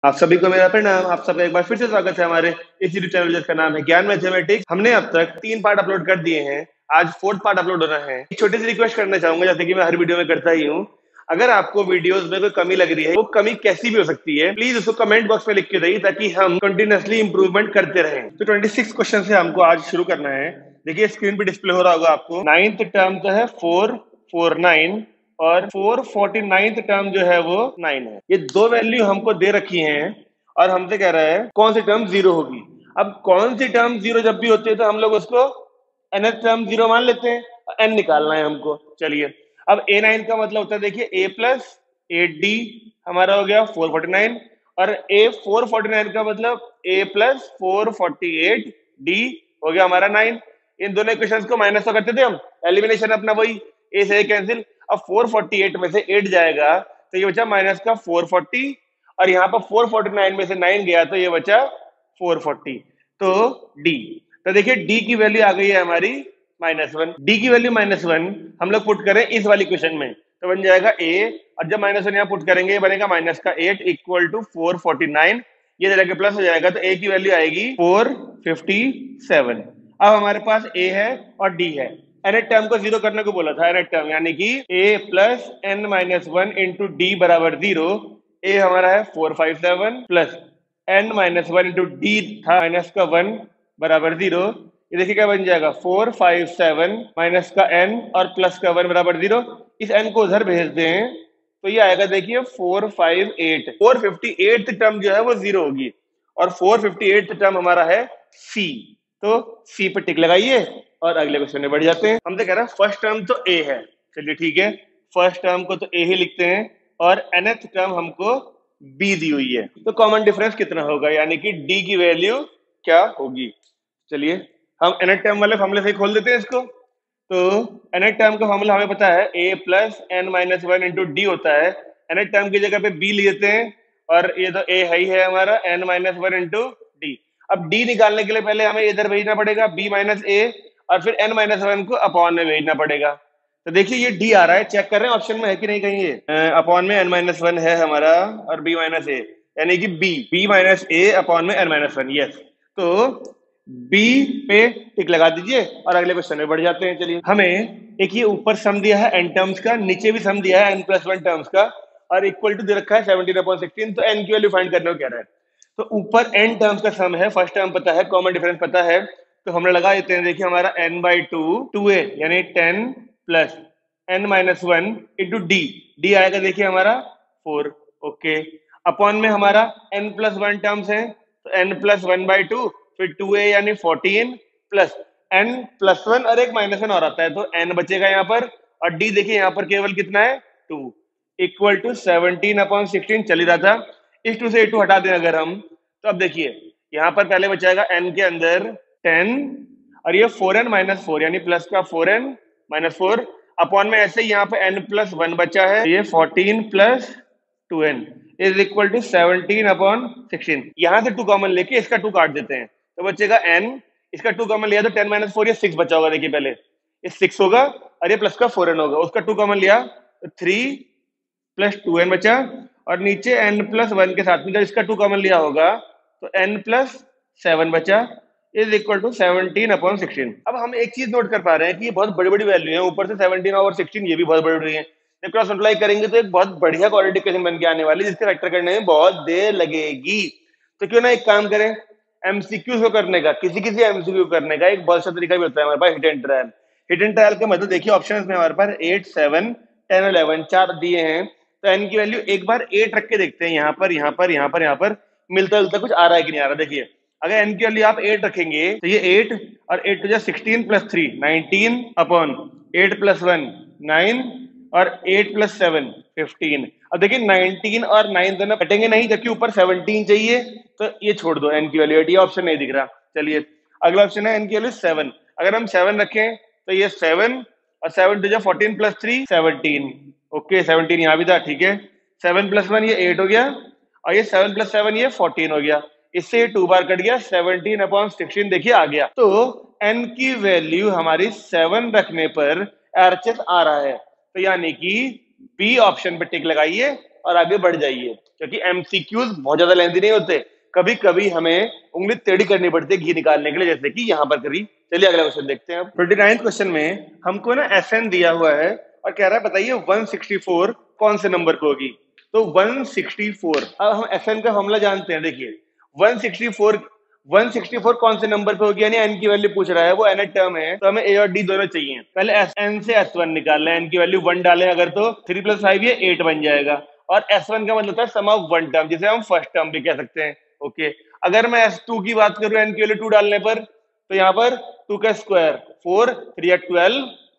आप सभी को मेरा प्रणाम। आप सबका एक बार फिर से स्वागत है हमारे इस यूट्यूब चैनल जिसका नाम है ज्ञान मैथमेटिक्स। हमने अब तक 3 पार्ट अपलोड कर दिए हैं, आज 4th पार्ट अपलोड होना है। एक छोटी सी रिक्वेस्ट करना चाहूंगा, जैसे कि मैं हर वीडियो में करता ही हूँ। अगर आपको वीडियोस में कोई कमी लग रही है, वो कमी कैसी भी हो सकती है, प्लीज उसको कमेंट बॉक्स में लिख के दइए, ताकि हम कंटिन्यूअसली इंप्रूवमेंट करते रहें। तो 26 क्वेश्चन से हमको आज शुरू करना है। देखिए स्क्रीन पे डिस्प्ले हो रहा होगा आपको। 9th टर्म तो है 449 और 449th टर्म जो है वो 9 है। ये दो वैल्यू हमको दे रखी हैं और हमसे कह रहा है कौन सी टर्म जीरो होगी। अब कौन सी टर्म जीरो जब भी होती है तो हम लोग उसको nth टर्म जीरो मान लेते हैं। n निकालना है हमको। चलिए, अब a9 का मतलब होता है, देखिए a प्लस 8d हमारा हो गया 449 और a449 का मतलब a प्लस 448d हो गया हमारा 9। इन दोनों इक्वेशंस को माइनस तो करते थे हम, एलिमिनेशन अपना वही, a से a कैंसिल। अब 448 में से 8 जाएगा तो ये बचा माइनस का 440 और यहाँ पर 449 में से 9 गया तो ये बचा 440। तो d, तो देखिए d की वैल्यू आ गई है हमारी -1। d की वैल्यू -1 हम लोग पुट करें इस वाली क्वेश्चन में तो बन जाएगा a, और जब -1 यहाँ पुट करेंगे बनेगा -8 इक्वल टू 449। ये जगह प्लस हो जाएगा तो a की वैल्यू आएगी 457। अब हमारे पास a है और d है। nth टर्म को जीरो करने को बोला था, nth टर्म यानी कि a plus n-1 into D बराबर 0। a हमारा है 457 प्लस n-1 इंटू डी था माइनस का 1 बराबर 0। ये देखिए क्या बन जाएगा 457 माइनस का n और प्लस का 1 बराबर 0। इस n को उधर भेज दें तो ये आएगा, देखिए 458। 458 टर्म जो है वो जीरो होगी और 458 टर्म हमारा है c। तो c पे टिक लगाइए और अगले क्वेश्चन में बढ़ जाते हैं। हम तो कह रहे हैं फर्स्ट टर्म तो a है, चलिए ठीक है, फर्स्ट टर्म को तो a ही लिखते हैं और nth टर्म हमको b दी हुई है। तो कॉमन डिफरेंस कितना होगा, यानी कि d की वैल्यू क्या होगी। चलिए हम nth टर्म वाले फॉर्मूले से खोल देते हैं इसको। तो nth टर्म का फॉर्मूला हमें पता है a plus n-1 into D होता है। nth टर्म की जगह पे b ले लेते हैं और ये तो a है ही है हमारा n-1 इंटू डी। अब d निकालने के लिए पहले हमें इधर भेजना पड़ेगा b माइनस a और फिर n-1 को अपॉन में भेजना पड़ेगा। तो देखिए ये d आ रहा है, चेक कर रहे हैं ऑप्शन में है कि नहीं कहीं। ये अपॉन में n-1 है हमारा और b माइनस a, यानी कि b माइनस a अपॉन में n-1। यस, तो b पे टिक लगा दीजिए और अगले क्वेश्चन में बढ़ जाते हैं। चलिए, हमें एक ये ऊपर सम दिया है n टर्म्स का, नीचे भी सम दिया है n+1 टर्म्स का और इक्वल टू दे रखा है 17/16। तो n की वैल्यू फाइंड करने को कह रहा है। तो ऊपर n टर्म्स का सम है, फर्स्ट टर्म पता है, कॉमन डिफरेंस पता है, तो हम लगा देते हैं। देखिए हमारा n/2 2a यानी 10 प्लस n-1 इंटू डी आएगा, देखिए हमारा 4। ओके, अपॉन में हमारा n+1 टर्म्स है तो n+1/2 फिर 2a यानी 14 प्लस n+1 और एक -1 और आता है तो n बचेगा यहाँ पर और d देखिए यहाँ पर केवल कितना है 2 इक्वल टू 17/16 चल ही रहा था। इस 2 से 2 हटा दें अगर हम, तो अब देखिए यहाँ पर पहले बचाएगा n के अंदर 10 और ये 4n-4 यानी प्लस का 4n-4 अपॉन में ऐसे ही यहाँ पे n+1 बचा है, ये 14 plus 2n is equal to 17/16। यहाँ से 2 कॉमन लेके इसका 2 काट देते हैं तो बचेगा n, इसका 2 कॉमन लिया तो 10-4 ये 6 बचा होगा। देखिए पहले ये 6 होगा और ये प्लस का 4n होगा, उसका 2 कॉमन लिया तो 3 प्लस 2n बचा और नीचे n+1 के साथ में जब इसका 2 कॉमन लिया होगा तो n+7 बचा इज इक्वल टू 17/16। अब हम एक चीज नोट कर पा रहे हैं कि ये बहुत बड़ी बड़ी वैल्यू है, ऊपर से 17/16 ये भी बहुत बड़ी है। जब क्रॉस मल्टीप्लाई करेंगे तो एक बहुत बढ़िया क्वाड्रेटिक इक्वेशन बन के आने वाली है, जिसके फैक्टर करने में बहुत देर लगेगी। तो क्यों ना एक काम करें, एमसीक्यू को करने का, किसी एमसीक्यू करने का एक बहुत अच्छा तरीका भी होता है हमारे पास, hit and trial. Hit and trial का मतलब देखिए ऑप्शन में हमारे पास 8, 7, 10, 11 4 दिए हैं तो एन की वैल्यू एक बार 8 रख के देखते हैं, यहाँ पर यहाँ पर यहाँ पर यहाँ पर मिलता जुलता कुछ आ रहा है कि नहीं आ रहा। देखिए अगर एन की वैल्यू आप 8 रखेंगे तो ये 8 और 8 to 16 प्लस 3 19 अपॉन 8 प्लस 1 9 और 8 प्लस 7 15। अब देखिए 19 और 9 दोनों कटेंगे नहीं, जबकि ऊपर 17 चाहिए तो ये छोड़ दो, एन की वैल्यू 8, ये ऑप्शन नहीं दिख रहा। चलिए अगला ऑप्शन है एन की वैल्यू 7। अगर हम 7 रखें तो ये 7 और 7 to 14 प्लस 3 17। ओके 17 यहाँ भी था, ठीक है। 7 प्लस 1 ये 8 हो गया और ये 7 प्लस 7 ये 14 हो गया, इससे 2 बार कट गया, 17/16 देखिए आ गया। तो n की वैल्यू हमारी 7 रखने पर RHS आ रहा है, तो यानी कि बी ऑप्शन पे टिक लगाइए और आगे बढ़ जाइए, क्योंकि एमसीक्यूज बहुत ज्यादा लेंथी नहीं होते, कभी कभी हमें उंगली टेढ़ी करनी पड़ती है घी निकालने के लिए, जैसे कि यहाँ पर करी। चलिए अगला क्वेश्चन देखते हैं। 29th क्वेश्चन में हमको ना एसएन दिया हुआ है और कह रहा है बताइए 164 कौन से नंबर पे होगी। तो 164, अब हम एसएन का फॉर्मूला जानते हैं। देखिए 164 कौन से नंबर पे होगी, यानी एन की वैल्यू पूछ रहा है, वो एन टर्म है, तो हमें ए और डी दोनों चाहिए। पहले एन से S1 निकाल लें, एन की वैल्यू 1 डालें अगर, तो 3 + 5 ये 8 बन जाएगा। और S1 का मतलब था सम ऑफ वन टर्म, जिसे हम फर्स्ट टर्म भी कह सकते हैं। ओके, अगर मैं S2 की बात करूं एन की वैल्यू 2 डालने पर, तो यहाँ पर 2 का स्क्वायर 4, 3 या 12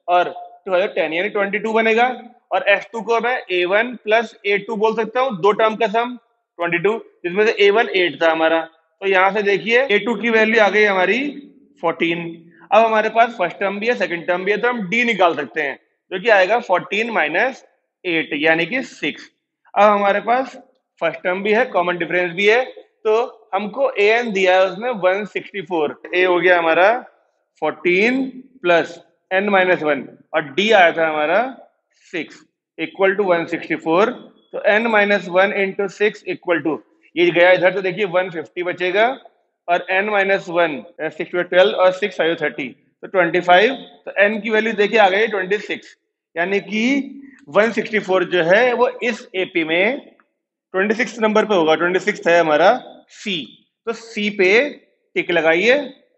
और 2 10 यानी 22 बनेगा। और S2 को मैं A1 + A2 बोल सकता हूँ, दो टर्म का सम 22, जिसमें से A1 8 था हमारा। तो यहां से देखिए A2 की वैल्यू आ गई हमारी 14। अब हमारे पास फर्स्ट टर्म भी है, सेकंड टर्म भी है, तो हम D निकाल सकते हैं, जो कि आएगा 14 - 8 यानी कि 6। अब हमारे पास फर्स्ट टर्म भी है, कॉमन डिफरेंस भी है, तो हमको an दिया है उसमें 164। a हो गया हमारा 14 + n-1 और d आया था हमारा 6 इक्वल टू 164। तो n-1 × 6 इक्वल टू, ये गया इधर तो देखिए 150 बचेगा, और n-1 6 12 और 6 5 30 तो 25। तो n की वैल्यू देखिए आ गई 26, यानी कि 164 जो है वो इस एपी में 26 नंबर पे होगा। 26 है हमारा सी, तो सी पे टिक लगाइए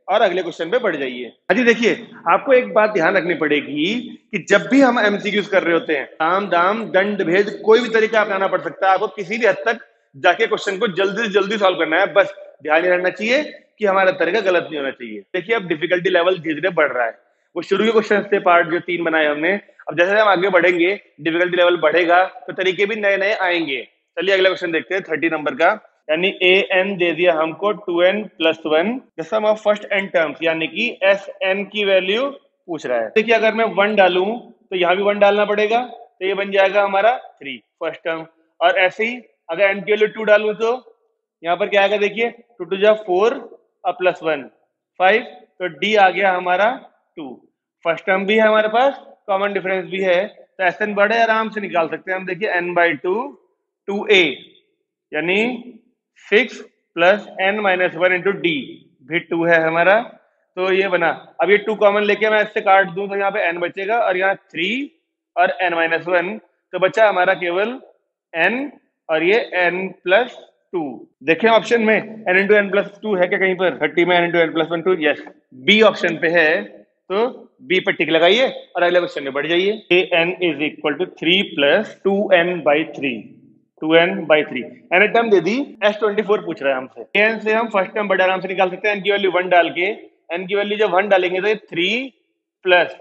और अगले क्वेश्चन पे बढ़ जाइए। अजी देखिए, आपको एक बात ध्यान रखनी पड़ेगी कि जब भी हम एमसीक्यूज कर रहे होते हैं, साम दाम दंड भेद कोई भी तरीका अपनाना पड़ सकता है। आपको किसी भी हद तक जाके क्वेश्चन को जल्दी से जल्दी सॉल्व करना है, बस ध्यान ये रहना चाहिए कि हमारा तरीका गलत नहीं होना चाहिए। देखिए अब डिफिकल्टी लेवल धीरे धीरे बढ़ रहा है। वो शुरू के क्वेश्चन थे पार्ट जो 3 बनाए हमने, अब जैसे हम आगे बढ़ेंगे डिफिकल्टी लेवल बढ़ेगा तो तरीके भी नए नए आएंगे। चलिए अगला क्वेश्चन देखते हैं 30 नंबर का, यानी ए एन दे दिया हमको 2n + 1 the sum of first n terms, यानी कि एस एन की वैल्यू पूछ रहा है। देखिए अगर मैं 1 डालूं तो यहाँ भी 1 डालना पड़ेगा, तो ये बन जाएगा हमारा 3 फर्स्ट टर्म। और ऐसे ही अगर n की वैल्यू 2 डालूं तो यहाँ पर क्या आएगा, देखिए 2 × 2 = 4 और +1 5, तो d आ गया हमारा 2। फर्स्ट टर्म भी है हमारे पास, कॉमन डिफरेंस भी है, तो एस एन बड़े आराम से निकाल सकते हैं हम। देखिए n/2 2a यानी 6 + n-1 × d भी 2 है हमारा, तो ये बना। अब ये 2 कॉमन लेके मैं इससे काट दूं तो यहाँ पे n बचेगा और यहाँ 3 और n-1, तो बचा हमारा केवल n और ये n+2। देखें ऑप्शन में n × n+2 है क्या कहीं पर? 30 में n × n+1 2, yes B option पे है, तो बी पर टिक लगाइए और अगले क्वेश्चन में बढ़ जाइए। an = 3 + 2n/3 2n/3 N term they the, S24 पूछ रहा है हमसे। एन से हम फर्स्ट टर्म बड़े आराम से निकाल सकते हैं, एन की वैल्यू 1 डाल के। एन की वैल्यू जब 1 डालेंगे तो ये 3 +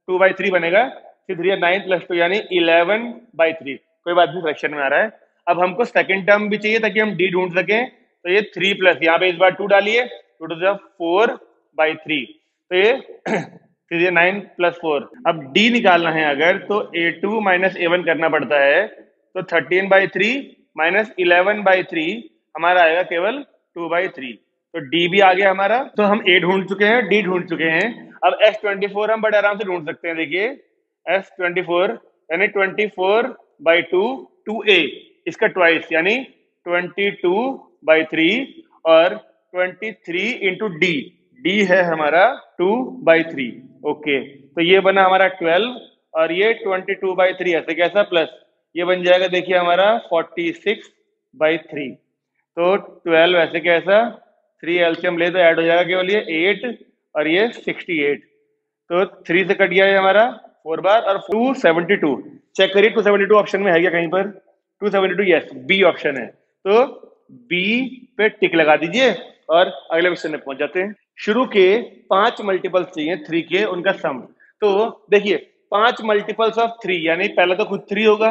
2/3 बनेगा, फिर 3 9 + 2 यानी 11/3। कोई बात नहीं, फ्रैक्शन में आ रहा है। अब हमको सेकंड टर्म भी चाहिए ताकि हम डी ढूंढ सकें, तो ये 3 + यहाँ पे इस बार 2 डालिए, 2 × 2 = 4/3, तो ये फिर ये 9 + 4। अब डी निकालना है अगर, तो a2 - a1 करना पड़ता है, तो 13/3 - 11/3 हमारा आएगा केवल 2/3, तो D भी आ गया हमारा। तो हम A ढूंढ चुके हैं, D ढूंढ चुके हैं। अब S24 हम बड़े आराम से ढूंढ सकते हैं। देखिए S24 यानी 24/2 2A, इसका ट्वाइस यानी 22/3 और 23 × D, D है हमारा 2/3। ओके, तो ये बना हमारा 12 और ये 22/3 ऐसे कैसा प्लस, ये बन जाएगा देखिए हमारा 46/3। तो 12 ऐसे कैसा, 3 एलसीएम ले तो ऐड हो जाएगा केवल ये 8 और ये 68, तो 3 से कट गया ये हमारा 4 बार और 272। चेक करिए 272 ऑप्शन में है क्या कहीं पर? 272 यस, बी ऑप्शन है, तो बी पे टिक लगा दीजिए और अगले क्वेश्चन में पहुंच जाते हैं। शुरू के 5 मल्टीपल्स चाहिए 3 के, उनका सम। तो देखिए 5 मल्टीपल्स ऑफ 3 यानी पहला तो खुद 3 होगा,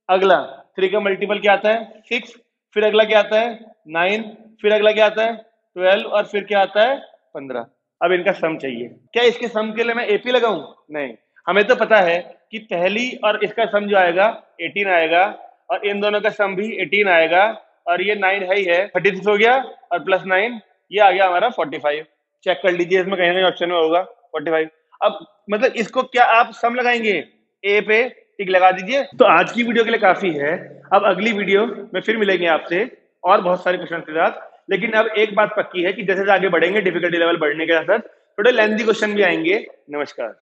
अगला 3 का मल्टीपल क्या आता है 6, फिर अगला क्या आता है 9, फिर अगला क्या आता है 12 और फिर क्या आता है 15। अब इनका सम चाहिए। क्या इसके सम के लिए मैं एपी लगाऊं? नहीं, हमें तो पता है कि पहली और इसका सम जो आएगा 18 आएगा और इन दोनों का सम भी 18 आएगा, और ये 9 है ही है, 36 हो गया और +9 ये आ गया हमारा 45। चेक कर लीजिए इसमें कहीं ना कहीं ऑप्शन में होगा 45। अब मतलब इसको क्या आप सम लगाएंगे, ए पे टिक लगा दीजिए। तो आज की वीडियो के लिए काफी है। अब अगली वीडियो में फिर मिलेंगे आपसे और बहुत सारे क्वेश्चन के साथ। लेकिन अब एक बात पक्की है कि जैसे आगे बढ़ेंगे डिफिकल्टी लेवल बढ़ने के साथ थोड़े लेंथी क्वेश्चन भी आएंगे। नमस्कार।